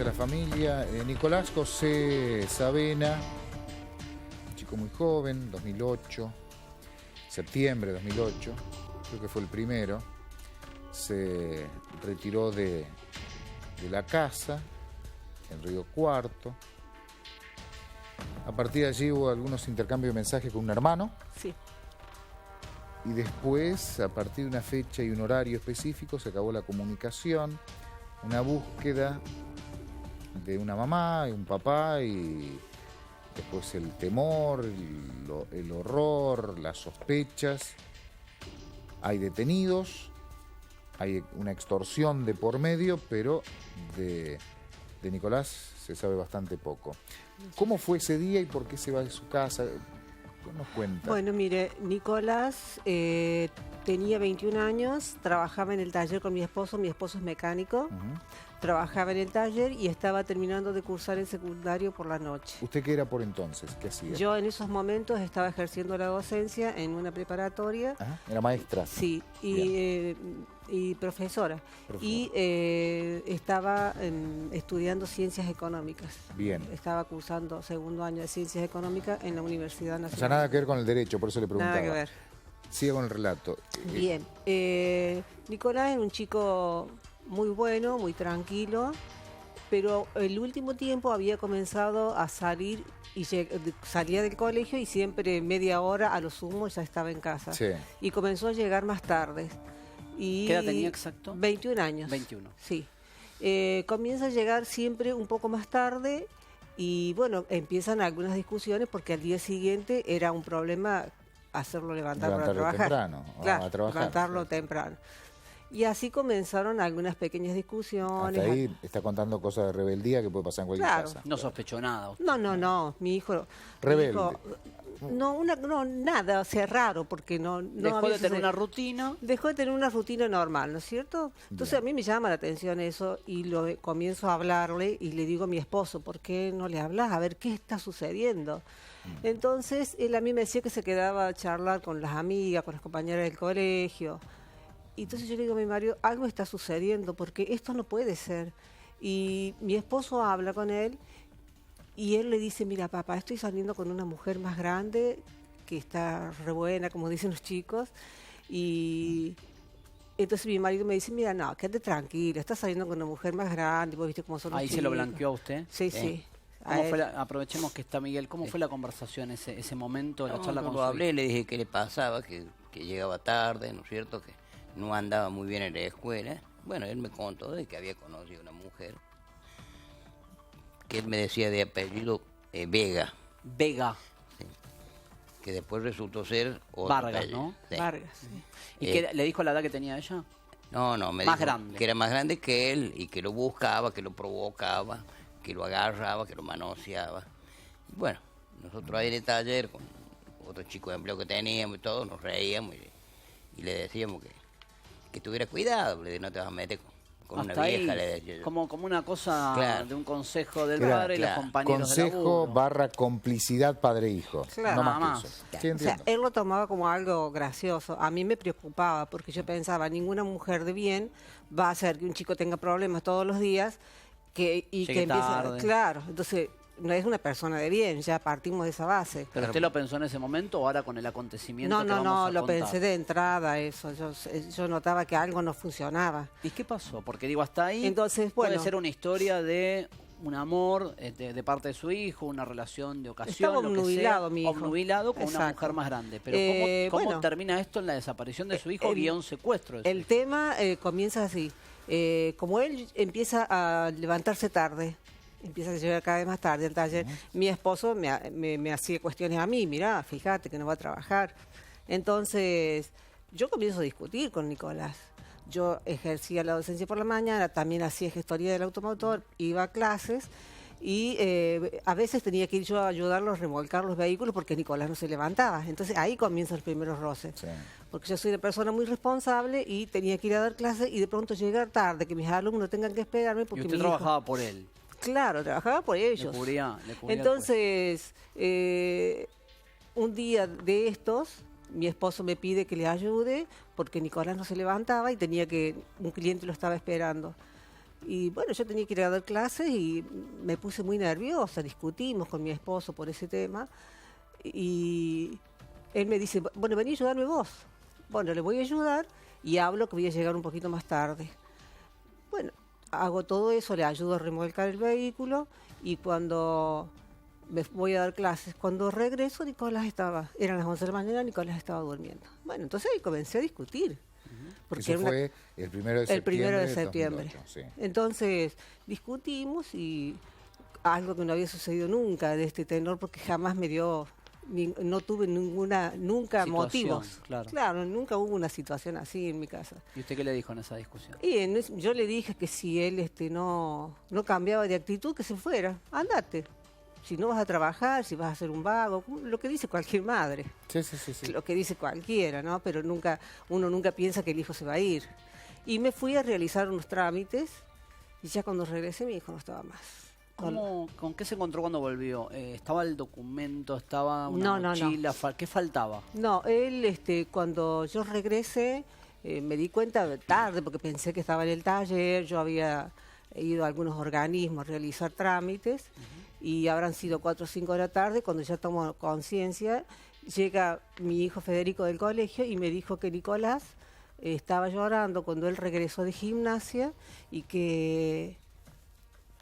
la familia. Nicolás José Savena, un chico muy joven, 2008, septiembre de 2008, creo que fue el primero. Se retiró de la casa en Río Cuarto. A partir de allí hubo algunos intercambios de mensajes con un hermano. Sí. Y después, a partir de una fecha y un horario específico, se acabó la comunicación, una búsqueda de una mamá y un papá, y después el temor, el horror, las sospechas. Hay detenidos, hay una extorsión de por medio, pero de Nicolás se sabe bastante poco. ¿Cómo fue ese día y por qué se va de su casa? ¿Qué nos cuenta? Bueno, mire, Nicolás tenía 21 años, trabajaba en el taller con mi esposo es mecánico, trabajaba en el taller y estaba terminando de cursar el secundario por la noche. ¿Usted qué era por entonces? ¿Qué hacía? Yo en esos momentos estaba ejerciendo la docencia en una preparatoria. Ajá, ¿era maestra? Sí, y profesora. Y estaba estudiando Ciencias Económicas. Bien. Estaba cursando segundo año de Ciencias Económicas en la Universidad Nacional. O sea, nada que ver con el derecho, por eso le preguntaba. Nada que ver. Siga con el relato. Bien. Nicolás era un chico muy bueno, muy tranquilo, pero el último tiempo había comenzado a salir y salía del colegio y siempre media hora a lo sumo ya estaba en casa. Sí. Y comenzó a llegar más tarde. Y ¿Qué edad tenía exacto? 21 años. 21. Sí. Comienza a llegar siempre un poco más tarde y bueno, empiezan algunas discusiones porque al día siguiente era un problema hacerlo levantar para trabajar. Temprano, claro, a trabajar. levantarlo temprano. Y así comenzaron algunas pequeñas discusiones. Hasta ahí está contando cosas de rebeldía que puede pasar en cualquier casa. No sospechó nada. Usted. No, mi hijo... Rebelde. No, nada, o sea, raro, porque no dejó de tener una rutina. Dejó de tener una rutina normal, ¿no es cierto? Entonces a mí me llama la atención eso y comienzo a hablarle y le digo a mi esposo, ¿por qué no le hablas? A ver, ¿qué está sucediendo? Entonces él a mí me decía que se quedaba a charlar con las amigas, con las compañeras del colegio. Y entonces yo le digo a mi marido, algo está sucediendo, porque esto no puede ser. Y mi esposo habla con él y él le dice, mira papá, estoy saliendo con una mujer más grande, que está re buena, como dicen los chicos. Y entonces mi marido me dice, mira, no, quédate tranquila, estás saliendo con una mujer más grande, vos viste cómo son los Ahí chicos. se lo blanqueó a usted. Sí. ¿Cómo fue aprovechemos que está Miguel, ¿cómo fue la conversación, ese momento, la charla con su hablé, hijo? le dije qué le pasaba, que llegaba tarde, ¿no es cierto?, que no andaba muy bien en la escuela. Bueno, él me contó de que había conocido a una mujer que él me decía de apellido Vega. Vega. Sí, que después resultó ser otro Vargas, apellido. ¿no? Sí. Vargas, sí. ¿Y qué le dijo la edad que tenía ella? No, me Más dijo grande. que era más grande que él y que lo buscaba, que lo provocaba, que lo agarraba, que lo manoseaba. Y bueno, nosotros ahí en el taller, con otros chicos de empleo que teníamos y todo, nos reíamos y le decíamos que tuviera cuidado, le dije, no te vas a meter con Hasta una vieja, ahí, le decía yo. como una cosa de un consejo del Claro, padre y los compañeros de Consejo laburo. / complicidad padre-hijo. Claro, no nada más que más. eso. Sí, O sea, entiendo. él lo tomaba como algo gracioso. A mí me preocupaba porque yo pensaba, ninguna mujer de bien va a hacer que un chico tenga problemas todos los días y Llegue que empiece... tarde. Claro, entonces no es una persona de bien, ya partimos de esa base. ¿Pero usted lo pensó en ese momento o ahora con el acontecimiento que vamos No, a lo contar? pensé de entrada eso. Yo notaba que algo no funcionaba. ¿Y qué pasó? Porque digo, hasta ahí Entonces, puede bueno. ser una historia de un amor de parte de su hijo, una relación de ocasión, Estaba lo que obnubilado sea, mi hijo. obnubilado con una Exacto. mujer más grande. Pero ¿cómo bueno, termina esto en la desaparición de su hijo guión secuestro? De su El hijo? tema comienza así. Como él empieza a levantarse tarde, empieza a llegar cada vez más tarde al taller, mi esposo me hacía cuestiones a mí, mirá, fíjate que no va a trabajar. Entonces, yo comienzo a discutir con Nicolás. Yo ejercía la docencia por la mañana, también hacía gestoría del automotor, iba a clases y a veces tenía que ir yo a ayudarlo a remolcar los vehículos porque Nicolás no se levantaba. Entonces ahí comienzan los primeros roces. Sí. Porque yo soy una persona muy responsable y tenía que ir a dar clases y de pronto llegar tarde, que mis alumnos tengan que esperarme porque Y usted mi hijo... trabajaba por él. Claro, trabajaba por ellos. Le cubría Entonces, un día de estos, mi esposo me pide que le ayude porque Nicolás no se levantaba y un cliente lo estaba esperando. Y bueno, yo tenía que ir a dar clases y me puse muy nerviosa, discutimos con mi esposo por ese tema. Y él me dice, bueno, vení a ayudarme vos. Bueno, le voy a ayudar y hablo que voy a llegar un poquito más tarde. Bueno, hago todo eso, le ayudo a remolcar el vehículo y cuando me voy a dar clases, cuando regreso, eran las 11 de la mañana, Nicolás estaba durmiendo. Bueno, entonces ahí comencé a discutir. Porque eso fue el 1 de septiembre. 2008, sí. Entonces discutimos y algo que no había sucedido nunca de este tenor, porque jamás me dio, no tuve nunca situación, motivos. Claro, nunca hubo una situación así en mi casa. ¿Y usted qué le dijo en esa discusión? Y yo le dije que si él no cambiaba de actitud, que se fuera, andate. Si no vas a trabajar, si vas a ser un vago, lo que dice cualquier madre. Sí. Lo que dice cualquiera, ¿no? Pero uno nunca piensa que el hijo se va a ir. Y me fui a realizar unos trámites y ya cuando regresé mi hijo no estaba más. ¿Con qué se encontró cuando volvió? ¿Estaba el documento? ¿Estaba una mochila? No. ¿Qué faltaba? No, él cuando yo regresé me di cuenta tarde porque pensé que estaba en el taller, yo había ido a algunos organismos a realizar trámites. Y habrán sido 4 o 5 de la tarde, cuando ya tomo conciencia, llega mi hijo Federico del colegio y me dijo que Nicolás estaba llorando cuando él regresó de gimnasia y que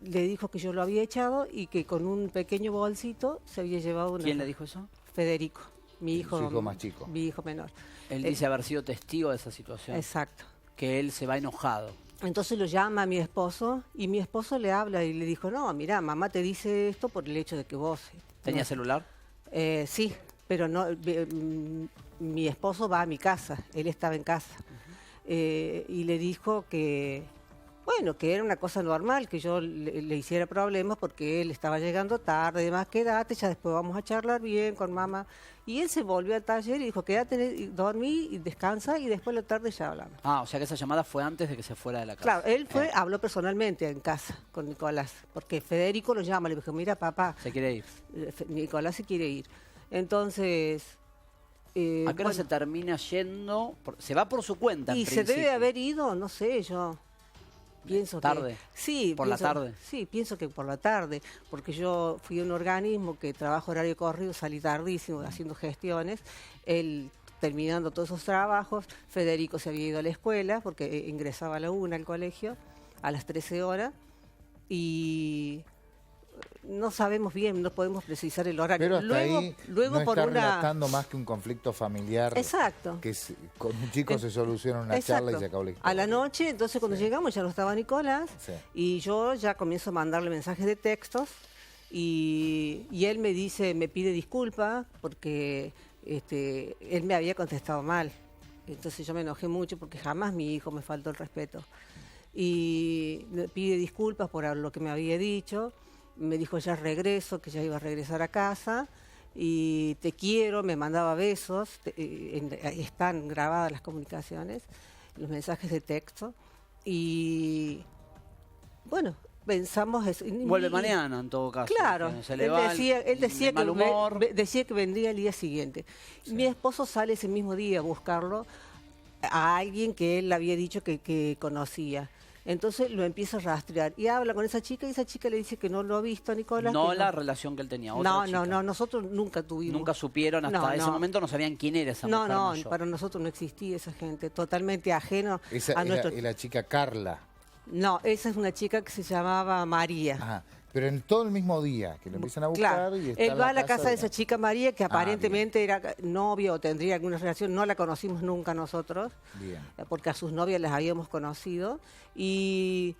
le dijo que yo lo había echado y que con un pequeño bolsito se había llevado una... ¿Quién le dijo eso? Federico, mi hijo más chico. Mi hijo menor. Él dice haber sido testigo de esa situación. Exacto. Que él se va enojado. Entonces lo llama a mi esposo y mi esposo le habla y le dijo, no, mira, mamá te dice esto por el hecho de que vos... ¿Tenía celular? Sí, pero no. Mi esposo va a mi casa, él estaba en casa. Y le dijo que, bueno, que era una cosa normal, que yo le hiciera problemas porque él estaba llegando tarde, además quédate, ya después vamos a charlar bien con mamá. Y él se volvió al taller y dijo, quédate, dormí y descansa y después la tarde ya hablamos. O sea que esa llamada fue antes de que se fuera de la casa. Claro, él habló personalmente en casa con Nicolás, porque Federico lo llama, le dijo, mira papá. Se quiere ir. Nicolás se quiere ir. Entonces... ¿A qué hora se termina yendo? Se va por su cuenta, en principio. Se debe haber ido, no sé, yo... Pienso ¿Tarde? Sí. ¿Por la tarde? Sí, pienso que por la tarde, porque yo fui a un organismo que trabajo horario corrido, salí tardísimo haciendo gestiones, él terminando todos esos trabajos, Federico se había ido a la escuela, porque ingresaba a la 1 al colegio, a las 13 horas, y no sabemos bien, no podemos precisar el horario. Pero hasta ahí no está relatando más que un conflicto familiar. Exacto. Que con un chico se soluciona una charla y se acabó la historia. A la noche, entonces cuando llegamos ya no estaba Nicolás y yo ya comienzo a mandarle mensajes de textos y él me dice, me pide disculpas porque él me había contestado mal. Entonces yo me enojé mucho porque jamás mi hijo me faltó el respeto. Y me pide disculpas por lo que me había dicho. Me dijo ya regreso, que ya iba a regresar a casa y te quiero, me mandaba besos, están grabadas las comunicaciones, los mensajes de texto y bueno, pensamos... Vuelve mañana en todo caso. Claro, él decía que vendría el día siguiente. Sí. Mi esposo sale ese mismo día a buscarlo a alguien que él había dicho que conocía. Entonces lo empieza a rastrear y habla con esa chica y esa chica le dice que no lo ha visto a Nicolás. No la relación que él tenía, otra chica. No, nosotros nunca tuvimos. Nunca supieron, hasta ese momento no sabían quién era esa mujer mayor. Para nosotros no existía esa gente, totalmente ajeno a nuestro... ¿Es la chica Carla? No, esa es una chica que se llamaba María. Ajá. Pero en todo el mismo día, que lo empiezan a buscar claro, y está él va a la casa de esa chica María, que aparentemente era novia o tendría alguna relación, no la conocimos nunca nosotros, porque a sus novias las habíamos conocido, y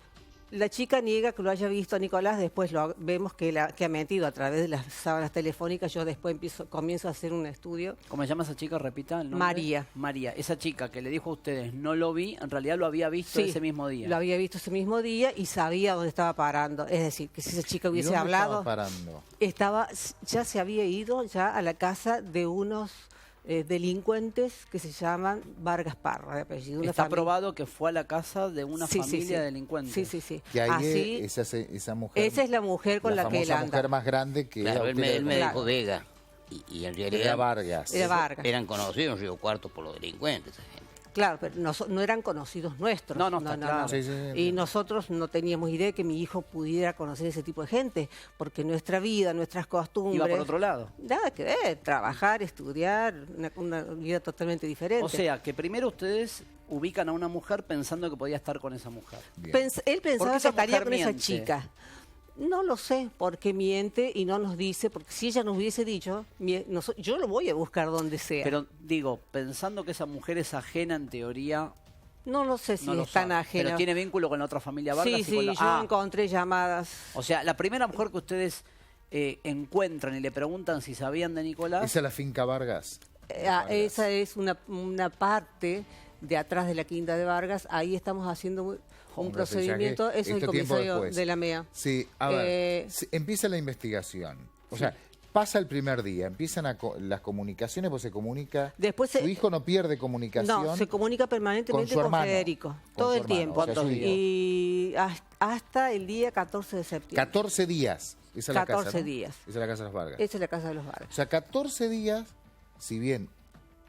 la chica niega que lo haya visto a Nicolás, después vemos que ha mentido a través de las sábanas telefónicas, yo después comienzo a hacer un estudio. ¿Cómo se llama esa chica? Repita el nombre. María. María, esa chica que le dijo a ustedes, no lo vi, en realidad lo había visto ese mismo día. Lo había visto ese mismo día y sabía dónde estaba parando, es decir, que si esa chica hubiese hablado... Ya se había ido ya a la casa de unos... delincuentes que se llaman Vargas Parra, de apellido. Está probado que fue a la casa de una familia de delincuentes. Sí. Que ahí esa mujer... Esa es la mujer con la que él anda. La mujer más grande que... Claro, él me dijo Vega. Y en realidad era Vargas. Eran conocidos en Río Cuarto por los delincuentes, esa gente. Claro, pero no eran conocidos nuestros. No, está claro. Sí, sí, sí. Y nosotros no teníamos idea que mi hijo pudiera conocer ese tipo de gente, porque nuestra vida, nuestras costumbres... Iba por otro lado. Nada que ver, trabajar, estudiar, una vida totalmente diferente. O sea, que primero ustedes ubican a una mujer pensando que podía estar con esa mujer. Él pensaba que esa estaría mujer con esa miente? chica. No lo sé por qué miente y no nos dice, porque si ella nos hubiese dicho, yo lo voy a buscar donde sea. Pero digo, pensando que esa mujer es ajena en teoría... No lo sé si no lo es tan sabe. ajena. Pero tiene vínculo con la otra familia Vargas. Sí, y sí, con la... yo encontré llamadas. O sea, la primera mujer que ustedes encuentran y le preguntan si sabían de Nicolás... Esa es la finca Vargas. Esa es una parte de atrás de la Quinta de Vargas. Ahí estamos haciendo un Hombre, procedimiento. pensá que Eso es el esto tiempo comisario después. de la MEA. Sí, a ver, empieza la investigación. O sea, pasa el primer día, empiezan las comunicaciones, pues se comunica. Después su hijo no pierde comunicación. No, se comunica permanentemente con su hermano, Federico, con todo su el hermano, tiempo. o sea, su hijo. Y hasta el día 14 de septiembre. 14 días. Esa es la 14 casa, ¿no? días. Esa es la casa de los Vargas. Esa es la casa de los Vargas. O sea, 14 días, si bien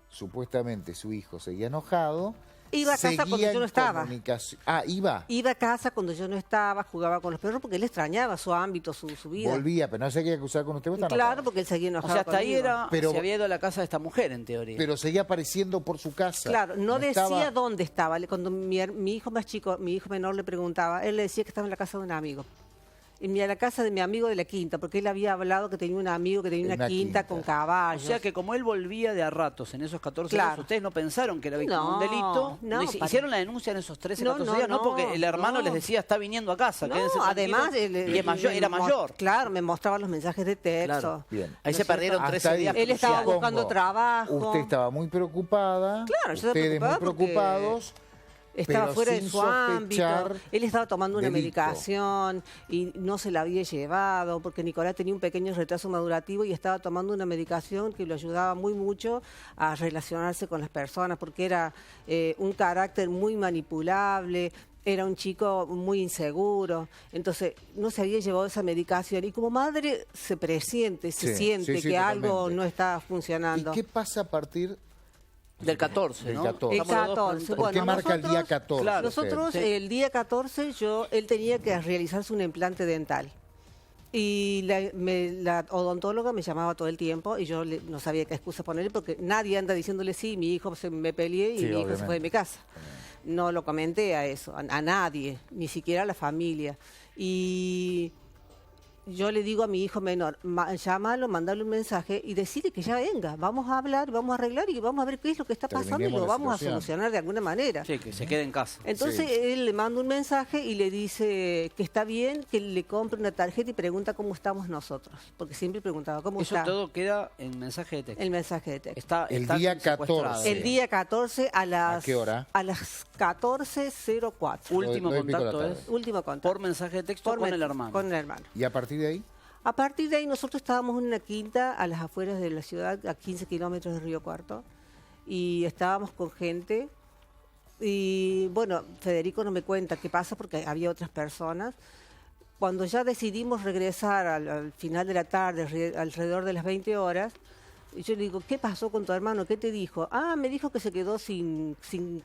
supuestamente su hijo seguía enojado, Iba a casa cuando seguía yo no en estaba. comunicación. Ah, iba. Iba a casa cuando yo no estaba, jugaba con los perros porque él extrañaba su ámbito, su vida. Volvía, pero no se quería cruzar con usted. ¿Vos estás Claro, enojado? porque él seguía O enojado sea, hasta ahí conmigo. Pero- se había ido a la casa de esta mujer, en teoría. Pero seguía apareciendo por su casa. Claro, no decía estaba- dónde estaba. Cuando mi hijo más chico, mi hijo menor le preguntaba, él le decía que estaba en la casa de un amigo. Y a la casa de mi amigo de la quinta, porque él había hablado que tenía un amigo que tenía una quinta con O caballos. sea que como él volvía de a ratos en esos 14 Claro. días, ustedes no pensaron que era víctima de un No, delito. no, Hicieron la denuncia en esos 13, No, 14 no, días, no, no, porque el hermano no. les decía, está viniendo a casa, No, quédense tranquilos. además y era mayor. Claro, me mostraba los mensajes de texto. Claro. Bien. Ahí ¿No se es perdieron cierto? 13 Hasta ahí. días. Él estaba cruciales. buscando trabajo. Usted estaba muy preocupada. Claro, yo estaba ustedes preocupada muy porque preocupados. Estaba pero fuera de sin su ámbito. sospechar Él estaba tomando una delito. medicación y no se la había llevado porque Nicolás tenía un pequeño retraso madurativo y estaba tomando una medicación que lo ayudaba muy mucho a relacionarse con las personas porque era un carácter muy manipulable. Era un chico muy inseguro, entonces no se había llevado esa medicación y como madre se presiente, se Sí, siente sí, sí, que algo totalmente. no está funcionando. ¿Y qué pasa a partir Del 14, del ¿no? 14? El Estamos los dos 14, preguntando. ¿Por qué bueno, marca el día nosotros- 14? Claro, Nosotros Sí. el día 14 él tenía que realizarse un implante dental. Y la odontóloga me llamaba todo el tiempo y yo no sabía qué excusa ponerle porque nadie anda diciéndole sí, mi hijo me peleé y Sí, mi hijo se obviamente. fue de mi casa. No lo comenté a eso, a nadie, ni siquiera a la familia. Y yo le digo a mi hijo menor, llámalo, mandale un mensaje y decirle que ya venga, vamos a hablar, vamos a arreglar y vamos a ver qué es lo que está pasando y Terminemos lo la vamos a situación. solucionar de alguna manera. Sí, que se quede en casa. Entonces él le manda un mensaje y le dice que está bien, que le compre una tarjeta y pregunta cómo estamos nosotros. Porque siempre preguntaba cómo Eso está todo queda en mensaje de texto. el mensaje de texto. Está El día secuestrado. 14. El día 14 a las... ¿A qué hora? A las 14:04. Último Lo de pico de la contacto tarde. es Último contacto. por mensaje de texto con el hermano. Con el hermano. ¿Y a partir de ahí? A partir de ahí nosotros estábamos en una quinta a las afueras de la ciudad, a 15 kilómetros de Río Cuarto, y estábamos con gente. Y bueno, Federico no me cuenta qué pasa porque había otras personas. Cuando ya decidimos regresar al final de la tarde, alrededor de las 20 horas, y yo le digo, ¿qué pasó con tu hermano? ¿Qué te dijo? Ah, me dijo que se quedó sin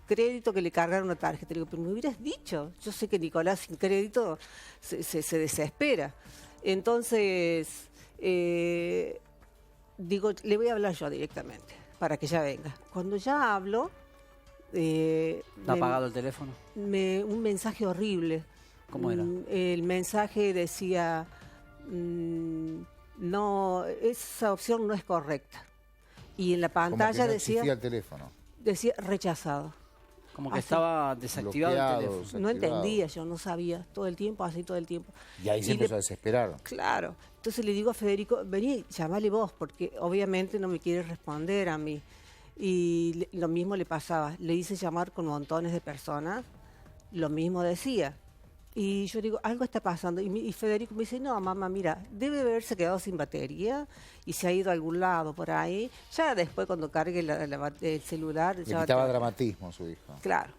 crédito, que le cargaron una tarjeta. Le digo, pero me hubieras dicho. Yo sé que Nicolás sin crédito se desespera. Entonces, digo, le voy a hablar yo directamente para que ya venga. Cuando ya hablo, ¿Está apagado el teléfono? un mensaje horrible. ¿Cómo era? El mensaje decía, no, esa opción no es correcta. Y en la Como que pantalla no existía decía, el teléfono. rechazado. Como que Así. estaba desactivado el Bloqueado, teléfono. desactivado. No entendía, yo no sabía, todo el tiempo, así todo el tiempo. Y ahí se empezó a desesperar. Claro. Entonces le digo a Federico, vení, llamale vos, porque obviamente no me quiere responder a mí. Y lo mismo le pasaba. Le hice llamar con montones de personas, lo mismo decía. Y yo digo, algo está pasando. Y Federico me dice, no, mamá, mira, debe haberse quedado sin batería y se ha ido a algún lado por ahí. Ya después cuando cargue el celular... Le ya quitaba te- dramatismo a su hijo. Claro.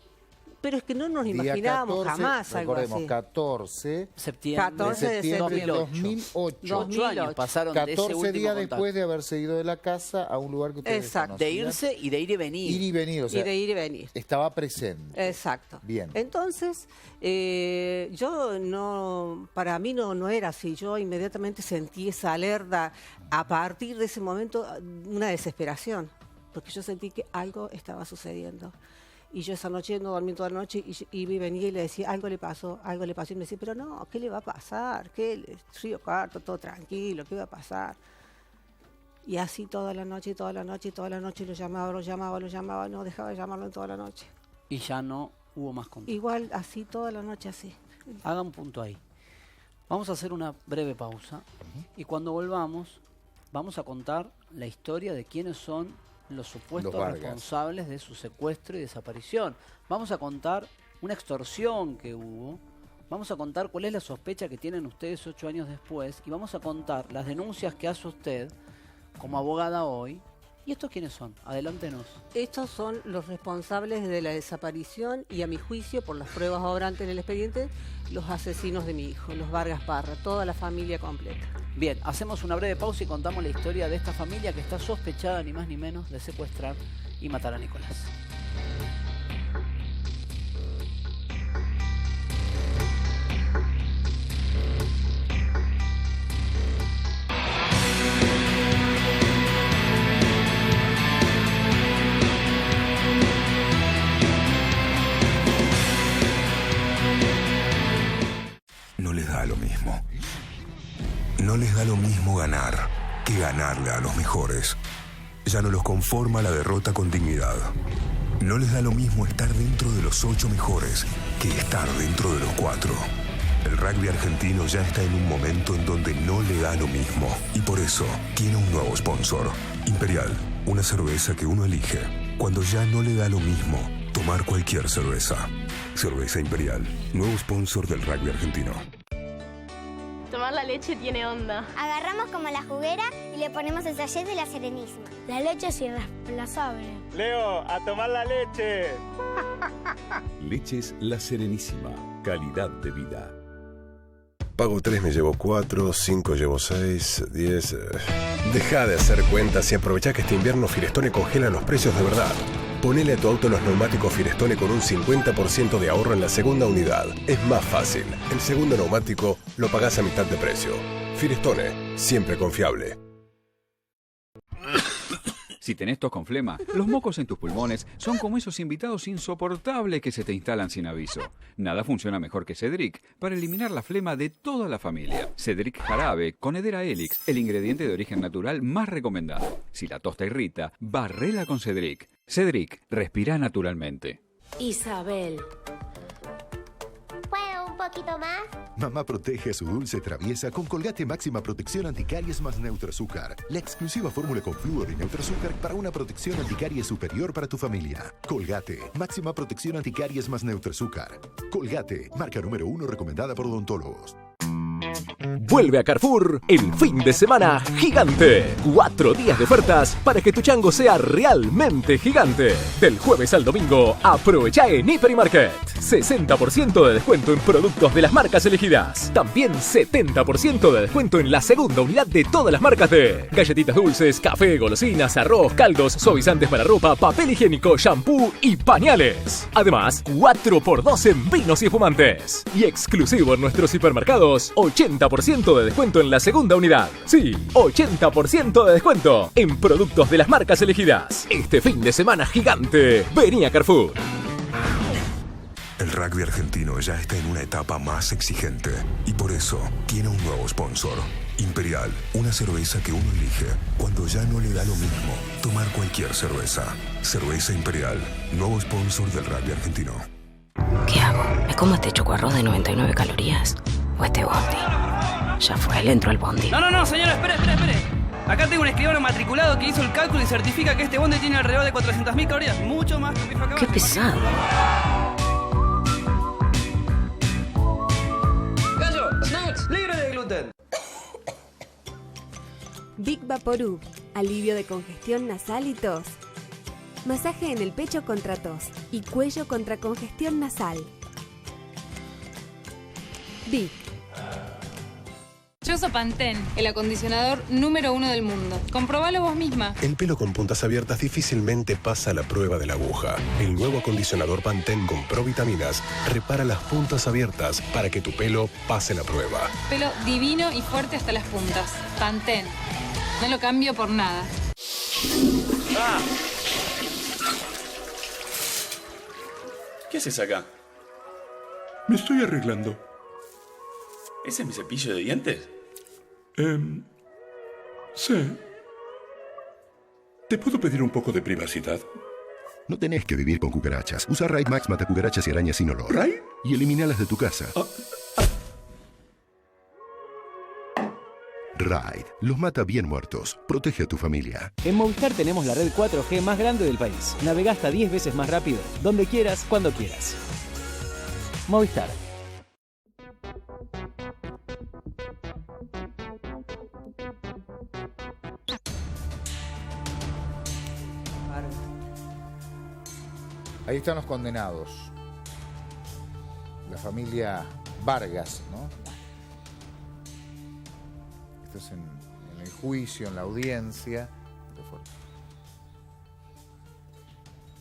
Pero es que no nos imaginábamos jamás algo así. Recordemos, 14 14 de septiembre de 2008. 8 años pasaron de ese 14 último días contacto. después de haberse ido de la casa a un lugar que ustedes Exacto. De conocían. irse y de ir y venir. Ir y venir, o sea, Y de ir y venir. estaba presente. Exacto. Bien. Entonces, yo no, para mí no era así. Yo inmediatamente sentí esa alerta, a partir de ese momento, una desesperación, porque yo sentí que algo estaba sucediendo. Y yo esa noche no dormí toda la noche y venía y le decía, algo le pasó. Y me decía, pero no, ¿qué le va a pasar? ¿Qué? Río Cuarto, todo tranquilo, ¿qué va a pasar? Y así toda la noche lo llamaba, no dejaba de llamarlo en toda la noche. Y ya no hubo más contacto. Igual así, toda la noche así. Haga un punto ahí. Vamos a hacer una breve pausa y cuando volvamos vamos a contar la historia de quiénes son los supuestos responsables de su secuestro y desaparición. Vamos a contar una extorsión que hubo. Vamos a contar cuál es la sospecha que tienen ustedes 8 años después y vamos a contar las denuncias que hace usted como abogada hoy. ¿Y estos quiénes son? Adelántenos. Estos son los responsables de la desaparición y, a mi juicio, por las pruebas obrantes en el expediente, los asesinos de mi hijo, los Vargas Parra, toda la familia completa. Bien, hacemos una breve pausa y contamos la historia de esta familia que está sospechada ni más ni menos de secuestrar y matar a Nicolás. No les da lo mismo. No les da lo mismo ganar que ganarle a los mejores. Ya no los conforma la derrota con dignidad. No les da lo mismo estar dentro de los 8 mejores que estar dentro de los 4. El rugby argentino ya está en un momento en donde no le da lo mismo y por eso tiene un nuevo sponsor. Imperial, una cerveza que uno elige cuando ya no le da lo mismo tomar cualquier cerveza. Cerveza Imperial, nuevo sponsor del rugby argentino. Tomar la leche tiene onda. Agarramos como la juguera y le ponemos el sachet de la Serenísima. La leche es irreemplazable. Leo, a tomar la leche. Leches La Serenísima. Calidad de vida. Pago 3, me llevo 4, 5 llevo 6, 10... Deja de hacer cuentas y aprovecha que este invierno Firestone congela los precios de verdad. Ponele a tu auto los neumáticos Firestone con un 50% de ahorro en la segunda unidad. Es más fácil. El segundo neumático lo pagás a mitad de precio. Firestone, siempre confiable. Si tenés tos con flema, los mocos en tus pulmones son como esos invitados insoportables que se te instalan sin aviso. Nada funciona mejor que Cedric para eliminar la flema de toda la familia. Cedric Jarabe con Hedera Helix, el ingrediente de origen natural más recomendado. Si la tos te irrita, barrela con Cedric. Cedric, respira naturalmente. Isabel. ¿Puedo un poquito más? Mamá protege a su dulce traviesa con Colgate Máxima Protección Anticaries más Neutroazúcar. La exclusiva fórmula con flúor y neutroazúcar para una protección anticaries superior para tu familia. Colgate Máxima Protección Anticaries más Neutroazúcar. Colgate, marca número 1 recomendada por odontólogos. Vuelve a Carrefour el fin de semana gigante. 4 días de ofertas para que tu chango sea realmente gigante. Del jueves al domingo, aprovecha en Hiper y Market. 60% de descuento en productos de las marcas elegidas. También 70% de descuento en la segunda unidad de todas las marcas de galletitas dulces, café, golosinas, arroz, caldos, suavizantes para ropa, papel higiénico, shampoo y pañales. Además, 4x2 en vinos y espumantes. Y exclusivo en nuestros hipermercados, 80% de descuento en la segunda unidad. Sí, 80% de descuento en productos de las marcas elegidas. Este fin de semana gigante, vení a Carrefour. El rugby argentino ya está en una etapa más exigente y por eso tiene un nuevo sponsor. Imperial, una cerveza que uno elige cuando ya no le da lo mismo tomar cualquier cerveza. Cerveza Imperial, nuevo sponsor del rugby argentino. ¿Qué hago? ¿Me como este chocoarroz de 99 calorías? ¿O este bondi? Ya fue, le entró al bondi. No, señora, espere. Acá tengo un escribano matriculado que hizo el cálculo y certifica que este bondi tiene alrededor de 400.000 calorías. Mucho más que un bife acá. ¡Qué pesado! Gallo, snacks, libre de gluten. Big Vaporub, alivio de congestión nasal y tos. Masaje en el pecho contra tos y cuello contra congestión nasal. Vic. Yo uso Pantene, el acondicionador número 1 del mundo. Comprobalo vos misma. El pelo con puntas abiertas difícilmente pasa la prueba de la aguja. El nuevo acondicionador Pantene con provitaminas repara las puntas abiertas para que tu pelo pase la prueba. Pelo divino y fuerte hasta las puntas. Pantene. No lo cambio por nada. ¡Ah! ¿Qué haces acá? Me estoy arreglando. ¿Ese es mi cepillo de dientes? Sí. ¿Te puedo pedir un poco de privacidad? No tenés que vivir con cucarachas. Usa Raid Max mata cucarachas y arañas sin olor. ¿Raid? Y elimínalas de tu casa. Raid. Los mata bien muertos. Protege a tu familia. En Movistar tenemos la red 4G más grande del país. Navega hasta 10 veces más rápido, donde quieras, cuando quieras. Movistar. Ahí están los condenados. La familia Vargas, ¿no? Esto es en el juicio, en la audiencia,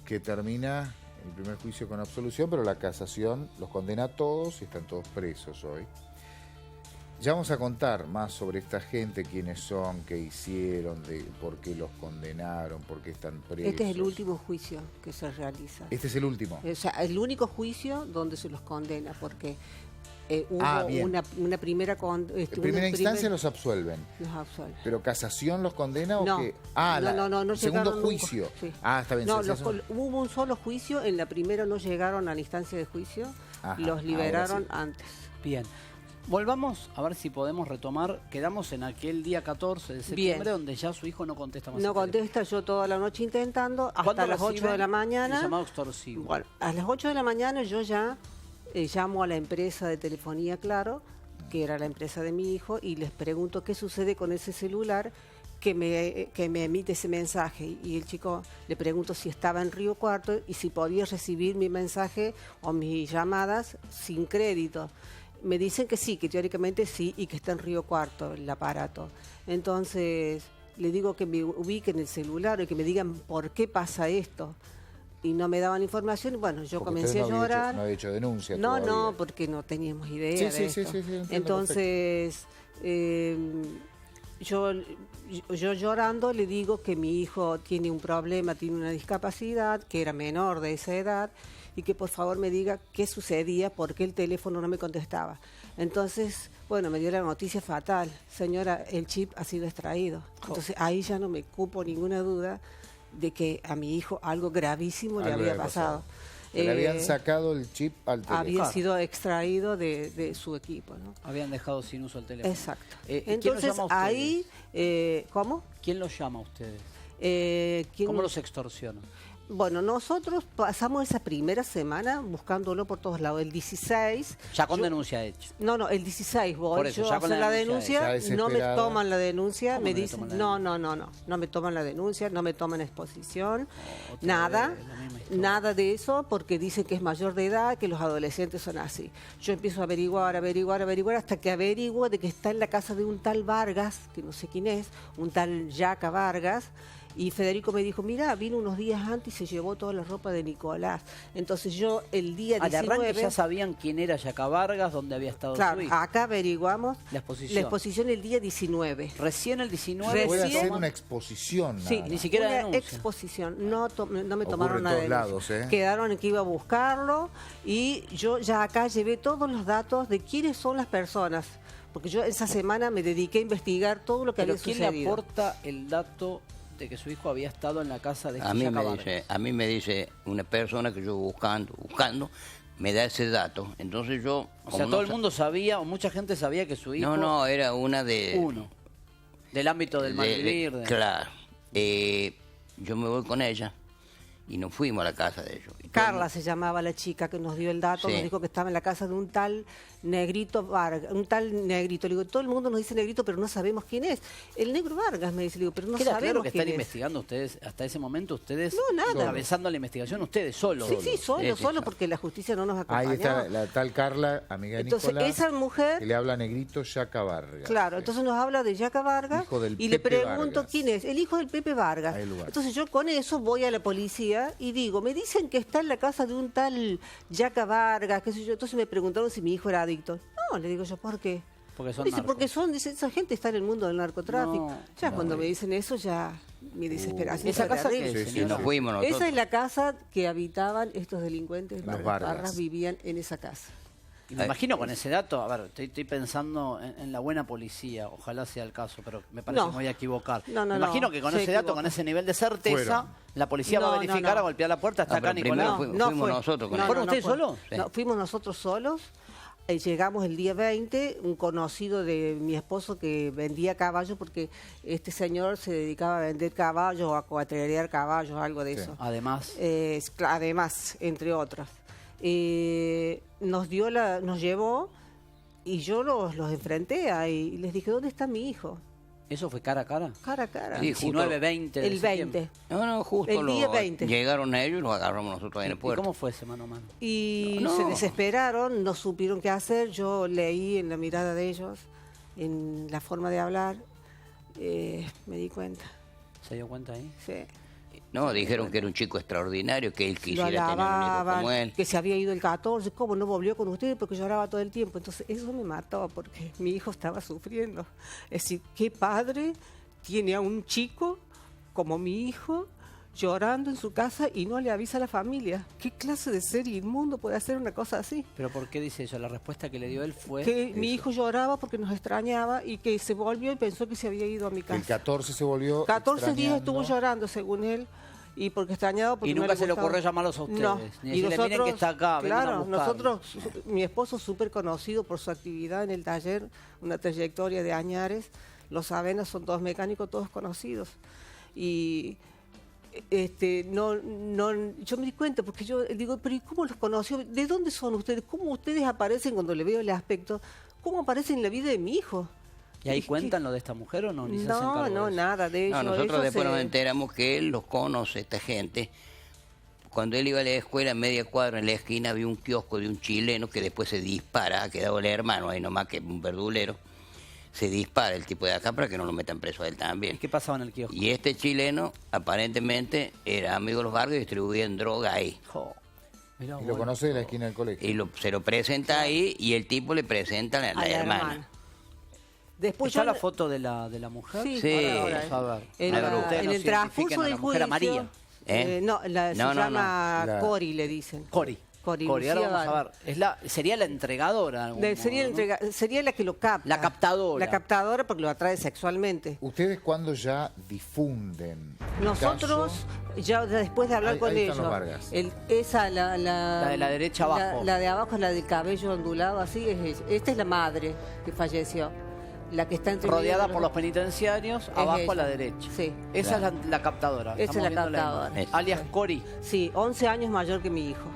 que termina el primer juicio con absolución, pero la casación los condena a todos y están todos presos hoy. Ya vamos a contar más sobre esta gente, quiénes son, qué hicieron, por qué los condenaron, por qué están presos. Este es el último juicio que se realiza. Este es el último. O sea, el único juicio donde se los condena, porque hubo una primera... En primera instancia los absuelven. Los absuelven. ¿Pero casación los condena no, o qué? No segundo juicio. Sí. Está bien. No, hubo un solo juicio, en la primera no llegaron a la instancia de juicio, los liberaron antes. Bien. Volvamos a ver si podemos retomar. Quedamos en aquel día 14 de septiembre donde ya su hijo no contesta más. No contesta, yo toda la noche intentando, hasta las 8 de la mañana. El llamado extorsivo. Bueno, a las 8 de la mañana yo ya llamo a la empresa de telefonía Claro, que era la empresa de mi hijo, y les pregunto qué sucede con ese celular que me emite ese mensaje. Y el chico le pregunto si estaba en Río Cuarto y si podía recibir mi mensaje o mis llamadas sin crédito. Me dicen que sí, que teóricamente sí, y que está en Río Cuarto el aparato. Entonces le digo que me ubiquen el celular y que me digan por qué pasa esto. Y no me daban información. Bueno, yo comencé a llorar. No había hecho denuncia todavía. No, porque no teníamos idea de esto. Sí, entonces, yo llorando le digo que mi hijo tiene un problema, tiene una discapacidad, que era menor de esa edad, y que por favor me diga qué sucedía, por qué el teléfono no me contestaba. Entonces, bueno, me dio la noticia fatal. Señora, el chip ha sido extraído. Entonces, ahí ya no me cupo ninguna duda de que a mi hijo algo gravísimo le había pasado. Le habían sacado el chip al teléfono. Había sido extraído de su equipo, ¿no? Habían dejado sin uso el teléfono. Exacto. Entonces, ahí... ¿Cómo? ¿Quién los llama a ustedes? ¿Cómo los extorsionan? Bueno, nosotros pasamos esa primera semana buscándolo por todos lados. El 16... Ya con denuncia hecha. No, el 16 voy por eso, yo a hacer la denuncia, no me toman la denuncia, me dicen, no me toman la denuncia, no me toman exposición, nada de eso, porque dicen que es mayor de edad, que los adolescentes son así. Yo empiezo a averiguar, hasta que averiguo de que está en la casa de un tal Vargas, que no sé quién es, un tal Yaca Vargas. Y Federico me dijo, mira, vino unos días antes y se llevó toda la ropa de Nicolás. Entonces yo el día 19... De arranque ya sabían quién era Yaca Vargas, dónde había estado su hijo. Acá averiguamos la exposición el día 19. Recién el 19. Puede hacer una exposición. Sí, ni siquiera una denuncia. Exposición. No me tomaron nada de lados, Quedaron en que iba a buscarlo y yo ya acá llevé todos los datos de quiénes son las personas. Porque yo esa semana me dediqué a investigar todo lo que había sucedido. ¿Quién le aporta el dato de que su hijo había estado en la casa de a mí me dice una persona que yo buscando, me da ese dato. Entonces yo... O sea, todo el mundo sabía, o mucha gente sabía que su hijo... No, era una de... Uno. Del ámbito del malvivir. Claro. Yo me voy con ella y nos fuimos a la casa de ellos. Carla se llamaba la chica que nos dio el dato, Sí. nos dijo que estaba en la casa de un tal Negrito Vargas, un tal Negrito. Le digo, todo el mundo nos dice Negrito, pero no sabemos quién es. El Negro Vargas, me dice, le digo, pero no Queda sabemos claro que quién están es. investigando ustedes, hasta ese momento ustedes No, nada. encabezando la investigación, ustedes solos. Sí, solo, porque la justicia no nos acompañó. Ahí está la tal Carla, amiga de Entonces, Nicolás, esa mujer... que le habla Negrito Yaca Vargas. Claro, entonces nos habla de Yaca Vargas Hijo del y le Pepe pregunto Vargas. quién es, el hijo del Pepe Vargas. Ahí el lugar. Entonces yo con eso voy a la policía y digo, me dicen que está en la casa de un tal Yaca Vargas, qué sé yo. Entonces me preguntaron si mi hijo era adicto. No, le digo yo, ¿por qué? Porque son Dice, narcos. porque dice, esa gente está en el mundo del narcotráfico. No, ya no. cuando me dicen eso, ya mi desesperación. Esa fue casa terrible. que, Sí, sí, nos fuimos nosotros. Esa es la casa que habitaban estos delincuentes. Los Vargas Vargas. vivían en esa casa. Y me imagino con ese dato, a ver, estoy pensando en la buena policía, ojalá sea el caso, pero me parece que me voy a equivocar. No, me imagino que con se ese dato, equivoca. con ese nivel de certeza, Fueron. la policía va a verificar, a golpear la puerta, hasta acá pero primero Nicolás. fuimos nosotros con ¿Fueron ustedes fue. solos? Sí. No, fuimos nosotros solos. Llegamos el día 20, un conocido de mi esposo que vendía caballos, porque este señor se dedicaba a vender caballos o a cuatrear caballos, algo de eso. Además. Además, entre otras. Nos llevó y yo los enfrenté ahí y les dije, ¿dónde está mi hijo? ¿Eso fue cara a cara? Cara a cara. Sí, 19, 20 de El septiembre. 20. No, justo El día 20. llegaron ellos y los agarramos nosotros ahí en el ¿Y puerto. cómo fue ese mano a mano? Y No. se desesperaron, no supieron qué hacer. Yo leí en la mirada de ellos, en la forma de hablar, me di cuenta. ¿Se dio cuenta ahí? Sí. No, dijeron que era un chico extraordinario, que él Lo quisiera tener un hijo alababan, como él. que se había ido el 14, ¿cómo no volvió con ustedes? Porque lloraba todo el tiempo. Entonces eso me mató porque mi hijo estaba sufriendo. Es decir, ¿qué padre tiene a un chico como mi hijo llorando en su casa y no le avisa a la familia? ¿Qué clase de ser inmundo puede hacer una cosa así? ¿Pero por qué dice eso? La respuesta que le dio él fue... Que mi hijo lloraba porque nos extrañaba y que se volvió y pensó que se había ido a mi casa. El 14 se volvió 14 días estuvo extrañando. llorando, según él, y porque extrañaba. Porque Y nunca no se le gustaba. ocurrió llamarlos a ustedes, No. ni Y decirle, "Miren que está acá, vengan a claro, buscarlo". nosotros, mi esposo súper conocido por su actividad en el taller, una trayectoria de añares, los Avenas son todos mecánicos, todos conocidos. Y yo me di cuenta, porque yo digo, pero ¿y cómo los conoció? ¿De dónde son ustedes? ¿Cómo ustedes aparecen cuando le veo el aspecto? ¿Cómo aparecen en la vida de mi hijo? ¿Y ahí cuentan lo de esta mujer o no? Ni se hacen No, cargo de no, eso. nada de ello. No, nosotros Ellos después se- nos enteramos que él los conoce, esta gente. Cuando él iba a la escuela, a media cuadra en la esquina, había un kiosco de un chileno que después se dispara, ha quedado el hermano ahí nomás, que es un verdulero. Se dispara el tipo de acá para que no lo metan preso a él también. ¿Qué pasaba en el kiosco? Y este chileno, aparentemente, era amigo de los Vargas y distribuían droga ahí. Y lo conoce de la esquina del colegio. Y se lo presenta ahí y el tipo le presenta a la hermana. Después ¿Está yo- la foto de la mujer? Sí, Ahora vamos a ver. En, A ver, la- ustedes en nos el identifiquen transcurso a del la mujer, a juicio... María. No, se No, no, llama no. Cori, le dicen. Cori. Cori, Cori, ahora Lucía vamos a Val. ver. Sería la entregadora. de algún Sería, modo, ¿no? sería la que lo capta. La captadora. La captadora porque lo atrae sexualmente. ¿Ustedes cuándo ya difunden? el Nosotros, caso? ya después de hablar Ahí- con ahí están ellos, los Vargas. La de la derecha abajo. La de abajo, la del cabello ondulado, así es ella. Esta es la madre que falleció. La que está entre Rodeada medio por los penitenciarios, abajo a la derecha. Sí. Esa es la captadora. Esa es Estamos la viendo captadora. imagen. Alias Cori. Sí, 11 años mayor que mi hijo.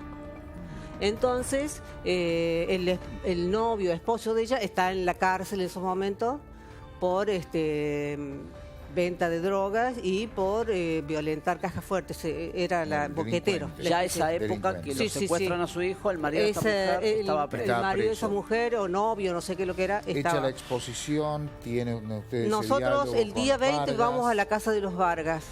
Entonces, el novio, esposo de ella, está en la cárcel en esos momentos por venta de drogas y por violentar cajas fuertes. Era la boquetero. Ya esa época que lo secuestran a su hijo, el marido de esta mujer estaba preso. El marido de esa mujer o novio, no sé qué lo que era, Hecha estaba. la exposición, tienen ustedes Nosotros ese el día diálogo 20 con vamos Vargas. a la casa de los Vargas.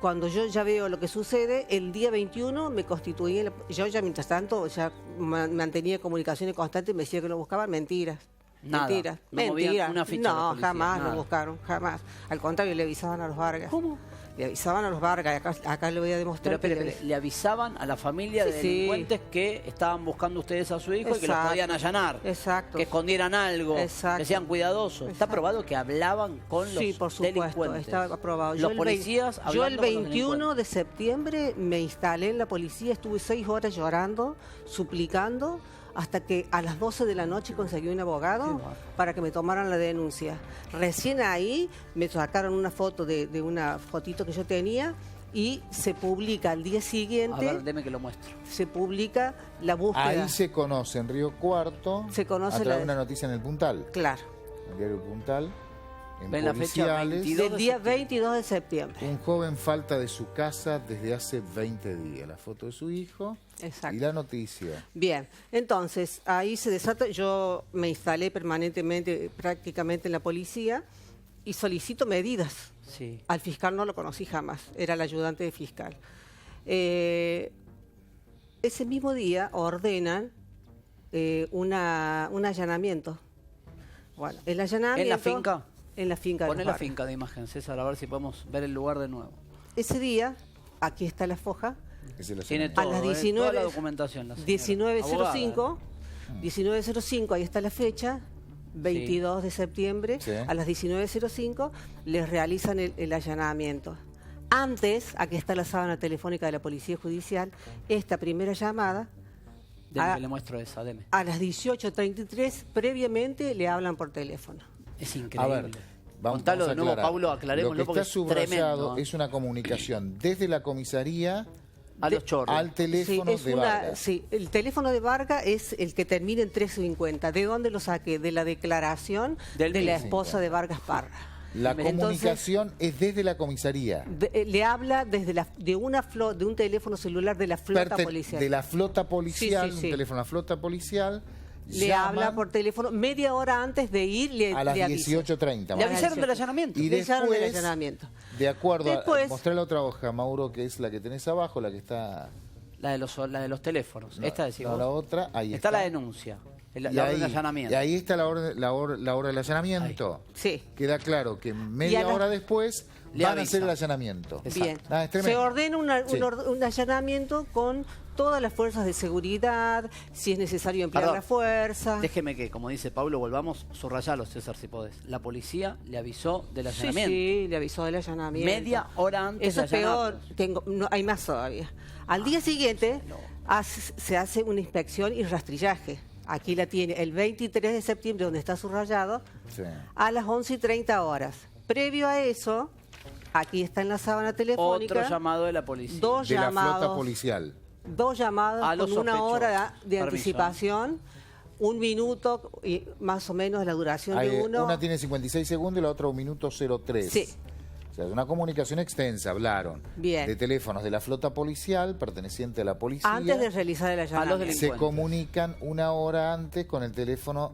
Cuando yo ya veo lo que sucede, el día 21 me constituí, yo ya mientras tanto ya mantenía comunicaciones constantes y me decía que lo buscaban, mentiras. Nada. Mentiras, No movían mentiras. una ficha a la No, policía, jamás nada. lo buscaron, jamás. Al contrario, le avisaban a los Vargas. ¿Cómo? Le avisaban a los Vargas, acá le voy a demostrar. Pero, que espere, le avisaban a la familia Sí, de sí. delincuentes que estaban buscando ustedes a su hijo y que los Exacto. podían allanar. Exacto. Que escondieran algo. Exacto. Que sean cuidadosos. Está probado que hablaban con los Sí, por supuesto, delincuentes. está aprobado. Los policías Yo hablando el con los 21 de septiembre me instalé en la policía, estuve 6 horas llorando, suplicando, hasta que a las 12 de la noche conseguí un abogado para que me tomaran la denuncia. Recién ahí me sacaron una foto de una fotito que yo tenía y se publica al día siguiente. A ver, deme que lo muestro. Se publica la búsqueda. Ahí se conoce en Río Cuarto, se conoce a través de una noticia en el Puntal. Claro. El diario Puntal. En ven la fecha, del día 22 de septiembre. Un joven falta de su casa desde hace 20 días. La foto de su hijo. Exacto. Y la noticia. Bien, entonces ahí se desata. Yo me instalé permanentemente, prácticamente en la policía y solicito medidas. Sí. Al fiscal no lo conocí jamás, era el ayudante de fiscal. Ese mismo día ordenan un allanamiento. Bueno, el allanamiento... ¿En la finca? En la finca. Poné la finca de imagen, César, a ver si podemos ver el lugar de nuevo. Ese día, aquí está la foja. Tiene todo, a las 19, toda la documentación. 19:05, 19:05, ahí está la fecha, 22 de septiembre, a las 19:05, les realizan el allanamiento. Antes, aquí está la sábana telefónica de la Policía Judicial, esta primera llamada... Deme que le muestro esa, deme. A las 18:33, previamente, le hablan por teléfono. Es increíble. A ver, contalo de nuevo, Paulo, aclarémoslo. Lo que está subrayado tremendo, es una comunicación desde la comisaría a los chorros al teléfono de Vargas. Sí, el teléfono de Vargas es el que termina en 350. ¿De dónde lo saqué? De la declaración de la esposa de Vargas Parra. La comunicación es desde la comisaría. Le habla desde de un teléfono celular de la flota policial. De la flota policial, sí. un teléfono de la flota policial. Le habla por teléfono media hora antes de ir, a las 18:30. Le avisaron del allanamiento. Y después, del allanamiento. De acuerdo a mostrar la otra hoja, Mauro, que es la que tenés abajo, la que está... La de los teléfonos. No, esta decimos. la otra, ahí está. Está la denuncia. La orden de allanamiento. Y ahí está la hora del allanamiento. Ahí. Sí. Queda claro que media hora después van a hacer el allanamiento. Bien. Se ordena un allanamiento con todas las fuerzas de seguridad, si es necesario emplear la fuerza. Déjeme que, como dice Pablo, volvamos, subrayalo, César, si podés. La policía le avisó del allanamiento. Sí, le avisó del allanamiento. Media hora antes Eso de allanar. es peor, hay más todavía. Al día siguiente se hace una inspección y rastrillaje. Aquí la tiene, el 23 de septiembre, donde está subrayado, a las 11:30 horas. Previo a eso, aquí está en la sábana telefónica. Otro llamado de la policía. Dos de llamados. La flota policial. 2 llamadas con una hora de anticipación, 1 minuto y más o menos la duración de uno. Una tiene 56 segundos y la otra 1 minuto 03. Sí. O sea, es una comunicación extensa, hablaron. Bien. De teléfonos de la flota policial, perteneciente a la policía. Antes de realizar el allanamiento. Se comunican 1 hora antes con el teléfono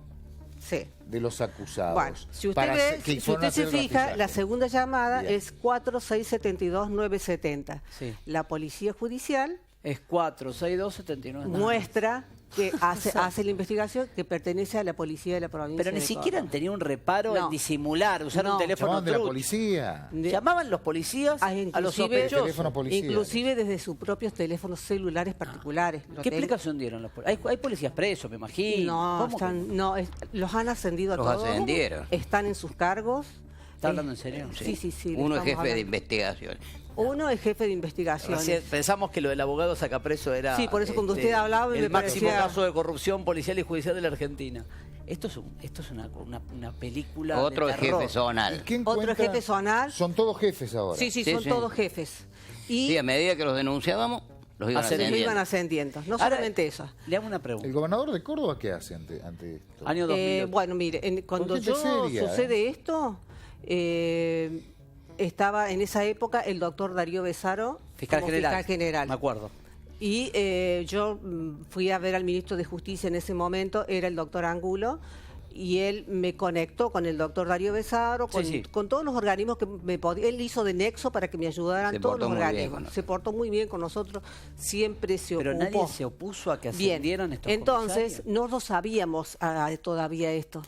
de los acusados. Bueno, si usted se fija, la segunda llamada es 4672-970. Sí. La Policía Judicial es 462-79. Muestra que hace la investigación, que pertenece a la policía de la provincia. Pero ni siquiera han tenido un reparo en disimular, usar un teléfono llamaban de la policía. Llamaban los policías a los sospechosos. Inclusive desde sus propios teléfonos celulares particulares. ¿Qué explicación dieron los policías? Hay policías presos, me imagino. Los han ascendido a todos. Los ascendieron. Están en sus cargos. ¿Está hablando en serio? Sí. Uno es jefe de investigación. Uno es jefe de investigación. Pensamos que lo del abogado sacapreso era... Sí, por eso cuando usted hablaba el máximo caso de corrupción policial y judicial de la Argentina. Esto es una película Otro de terror. jefe zonal. Otro jefe zonal. Son todos jefes ahora. Sí, son todos jefes. Y a medida que los denunciábamos, los iban ascendiendo. No solamente eso. Le hago una pregunta. ¿El gobernador de Córdoba qué hace ante esto? Año 2008. Bueno, mire, cuando sucede esto... estaba en esa época el doctor Darío Besaro fiscal general. Me acuerdo. Y yo fui a ver al ministro de Justicia en ese momento, era el doctor Angulo, y él me conectó con el doctor Darío Besaro, con todos los organismos que me podía. Él hizo de nexo para que me ayudaran todos los organismos. Se portó muy bien con nosotros, siempre se ocupó. Pero nadie se opuso a que ascendieran estos Entonces, no lo sabíamos todavía esto.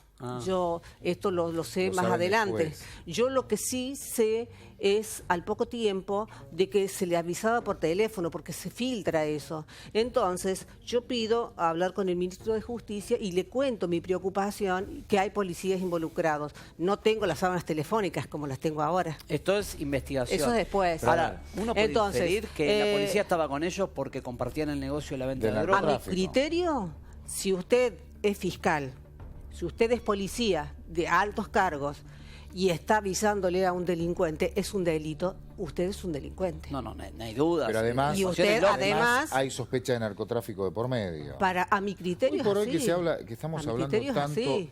Yo esto lo sé más adelante. Después. Yo lo que sí sé es al poco tiempo de que se le avisaba por teléfono, porque se filtra eso. Entonces yo pido hablar con el ministro de Justicia y le cuento mi preocupación, que hay policías involucrados. No tengo las sábanas telefónicas como las tengo ahora. Esto es investigación. Eso es después. Ahora, uno puede inferir que la policía estaba con ellos porque compartían el negocio de la venta de drogas. A mi criterio, si usted es fiscal, si usted es policía de altos cargos y está avisándole a un delincuente, es un delito, usted es un delincuente. No hay duda. Pero además, y usted, además hay sospecha de narcotráfico de por medio. A mi criterio Hoy por es hoy así. que estamos A mi hablando criterio es tanto, así.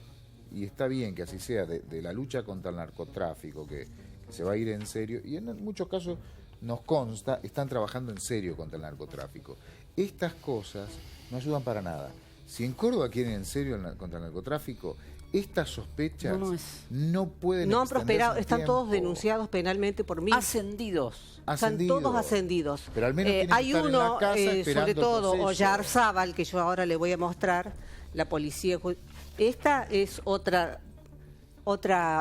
y está bien que así sea, de la lucha contra el narcotráfico, que se va a ir en serio, y en muchos casos nos consta, están trabajando en serio contra el narcotráfico. Estas cosas no ayudan para nada. Si en Córdoba quieren en serio contra el narcotráfico, estas sospechas no pueden No han prosperado, en están tiempo. todos denunciados penalmente por mí. Ascendidos. Están todos ascendidos. Pero al menos tienen que hay estar en uno, la casa esperando sobre todo, el proceso. Oyarzábal, que yo ahora le voy a mostrar, la policía. Esta es otra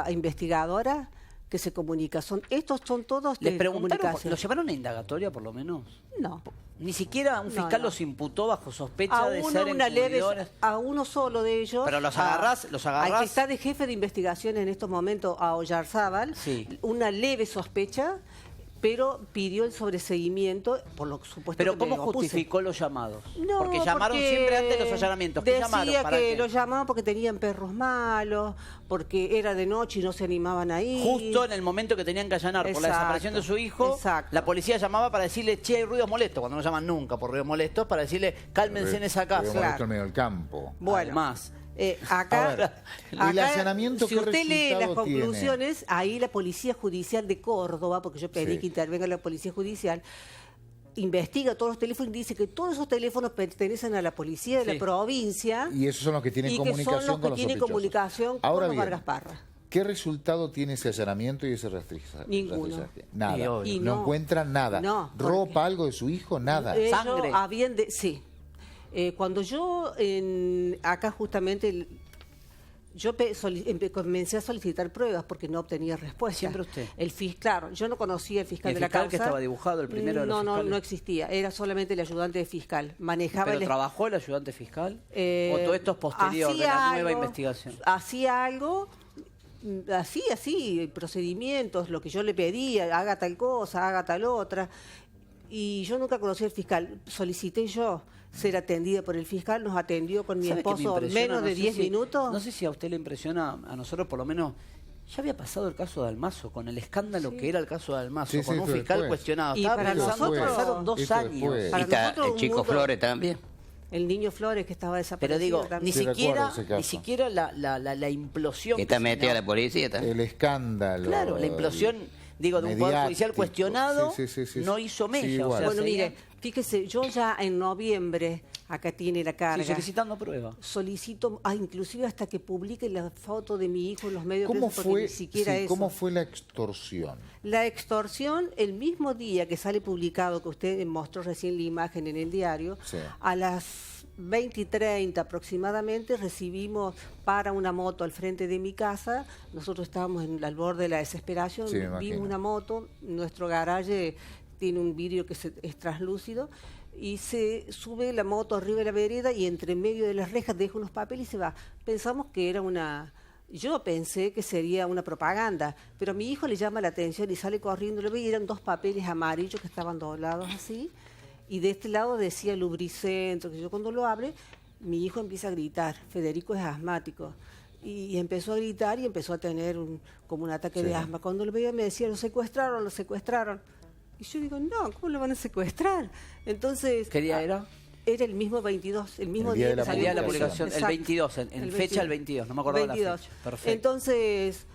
investigadora que se comunica. Estos son todos ¿Les de preguntaron, comunicación. ¿lo llevaron a indagatoria por lo menos? No. Ni siquiera un fiscal no. los imputó bajo sospecha de uno, ser encubridores. A uno solo de ellos. Pero los agarrás. Al que está de jefe de investigación en estos momentos, a Oyarzábal, una leve sospecha, pero pidió el sobreseguimiento por lo supuesto. Pero que ¿cómo me opuse. justificó los llamados? No, porque llamaron siempre antes de los allanamientos. ¿Qué llamaron? Decía ¿Para que qué? los llamaban porque tenían perros malos, porque era de noche y no se animaban a ir. Justo en el momento que tenían que allanar por la desaparición de su hijo, la policía llamaba para decirle, che, hay ruidos molestos, cuando no llaman nunca por ruidos molestos, para decirle, cálmense en esa casa. Molesto en medio del campo. Bueno, más. Acá, ¿el allanamiento si qué usted lee las resultado tiene? conclusiones, ahí la Policía Judicial de Córdoba, porque yo pedí que intervenga la Policía Judicial, investiga todos los teléfonos y dice que todos esos teléfonos pertenecen a la policía de la provincia. Y esos son los que tienen comunicación son los que con los tienen sospechosos. comunicación Ahora con los bien, Vargas Parra. ¿Qué resultado tiene ese allanamiento y ese rastrizaje? Ninguno. Nada. Y no encuentran nada. No, ¿Ropa, algo de su hijo? Nada. ¿Sangre? Sí. Cuando yo, acá justamente... Yo comencé a solicitar pruebas porque no obtenía respuesta. ¿Siempre usted? Claro, yo no conocía al fiscal de la fiscal causa. que estaba dibujado, el primero de los fiscales? No existía. Era solamente el ayudante fiscal. Manejaba ¿Pero trabajó el ayudante fiscal? ¿O todo esto es posterior de la nueva investigación? Hacía algo... Así, procedimientos, lo que yo le pedía, haga tal cosa, haga tal otra. Y yo nunca conocí al fiscal. Solicité yo ser atendida por el fiscal, nos atendió con mi esposo menos de 10 minutos. No sé si a usted le impresiona, a nosotros por lo menos, ya había pasado el caso de Almazo, con el escándalo que era el caso de Almazo, con un fiscal cuestionado. Y para nosotros pasaron 2 años. Y está el chico Flores también. El niño Flores que estaba desaparecido. Pero digo, ni siquiera la implosión. Que está metida la policía también. El escándalo. Claro, la implosión, de un poder judicial cuestionado, no hizo mella. Bueno, mire, fíjese, yo ya en noviembre, acá tiene la carga. Solicitando prueba. Solicito, inclusive hasta que publique la foto de mi hijo en los medios. ¿Cómo fue, ni siquiera eso. ¿Cómo fue la extorsión? La extorsión, el mismo día que sale publicado, que usted mostró recién la imagen en el diario, a las 20:30 aproximadamente recibimos para una moto al frente de mi casa. Nosotros estábamos al borde de la desesperación, vimos una moto, nuestro garaje tiene un vidrio que es translúcido, y se sube la moto arriba de la vereda y entre medio de las rejas deja unos papeles y se va. Pensamos que era yo pensé que sería una propaganda, pero a mi hijo le llama la atención y sale corriendo, lo ve y eran 2 papeles amarillos que estaban doblados así, y de este lado decía Lubricentro, que yo cuando lo abre, mi hijo empieza a gritar, Federico es asmático, y empezó a gritar y empezó a tener como un ataque de asma. Cuando lo veía me decía, lo secuestraron. Y yo digo, no, ¿cómo lo van a secuestrar? Entonces... ¿Qué día era? Era el mismo 22, el mismo día que salió la publicación. El 22, en fecha el 22, no me acuerdo de la fecha. Perfecto. Entonces,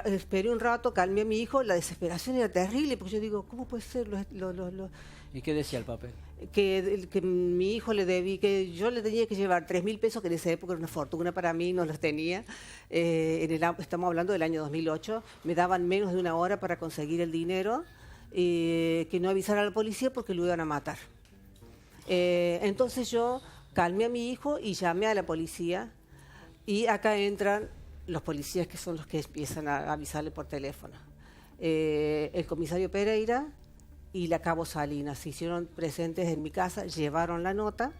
esperé un rato, calmé a mi hijo, la desesperación era terrible, porque yo digo, ¿cómo puede ser? ¿Y qué decía el papel? Que mi hijo que yo le tenía que llevar 3.000 pesos, que en esa época era una fortuna para mí, no los tenía. Estamos hablando del año 2008, me daban menos de una hora para conseguir el dinero, que no avisara a la policía porque lo iban a matar. Entonces yo calmé a mi hijo y llamé a la policía, y acá entran los policías que son los que empiezan a avisarle por teléfono. El comisario Pereira y la cabo Salinas se hicieron presentes en mi casa, llevaron la nota,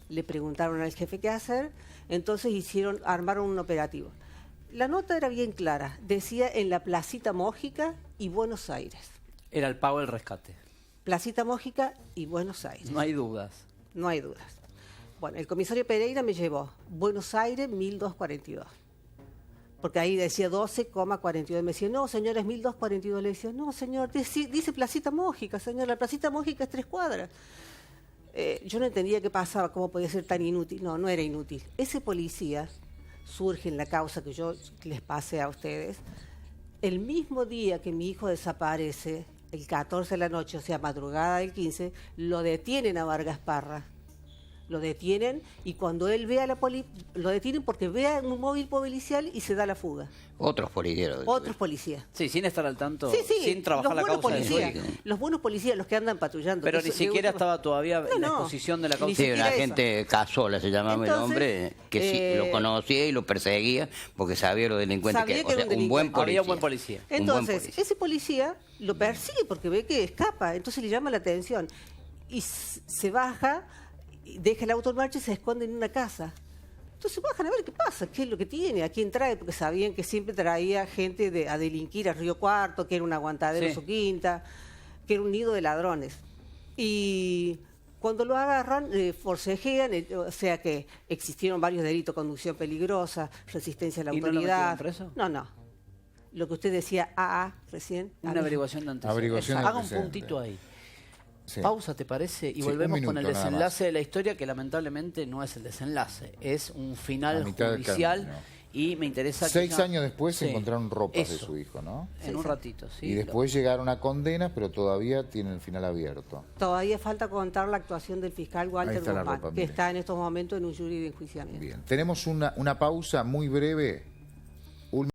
le preguntaron al jefe qué hacer, entonces armaron un operativo. La nota era bien clara, decía en la Placita Mójica y Buenos Aires. Era el pago del rescate. Placita Mójica y Buenos Aires. No hay dudas. No hay dudas. Bueno, el comisario Pereira me llevó Buenos Aires 1242. porque ahí decía 12,42. Me decía, no, señora, es 1242. Le decía, no, señor, dice Placita Mójica, señor, la Placita Mójica es 3 cuadras. Yo no entendía qué pasaba, cómo podía ser tan inútil. No, no era inútil. Ese policía surge en la causa que yo les pasé a ustedes. El mismo día que mi hijo desaparece, el 14 de la noche, o sea, madrugada del 15, lo detienen a Vargas Parra. Lo detienen y cuando él ve a la lo detienen porque ve a un móvil policial y se da la fuga. Otros policías. Otros policías. Sí, sin estar al tanto, sí, sin trabajar la causa. Los buenos policías, los que andan patrullando. Pero ni siquiera estaba todavía en la exposición de la causa. Sí, una agente Casola se llamaba el hombre, que sí, lo conocía y lo perseguía porque sabía lo delincuente que era. O sea, un buen policía. Había un buen policía. Entonces, ese policía lo persigue porque ve que escapa, entonces le llama la atención y se baja, deja el auto en marcha y se esconde en una casa. Entonces bajan a ver qué pasa, qué es lo que tiene, a quién trae, porque sabían que siempre traía gente a delinquir a Río Cuarto, que era un aguantadero su quinta, que era un nido de ladrones. Y cuando lo agarran, forcejean, o sea que existieron varios delitos, conducción peligrosa, resistencia a la autoridad. ¿No lo metieron preso? No. Lo que usted decía, recién. Una averiguación de antecedentes. Haga un puntito ahí. Sí. Pausa, ¿te parece? Y volvemos con el desenlace de la historia, que lamentablemente no es el desenlace, es un final judicial. Y me interesa... 6 años después se encontraron ropas de su hijo, ¿no? En un ratito, sí. Y después llegaron a condenas, pero todavía tienen el final abierto. Todavía falta contar la actuación del fiscal Walter Guzmán, que está en estos momentos en un jury de enjuiciamiento. Bien, tenemos una pausa muy breve.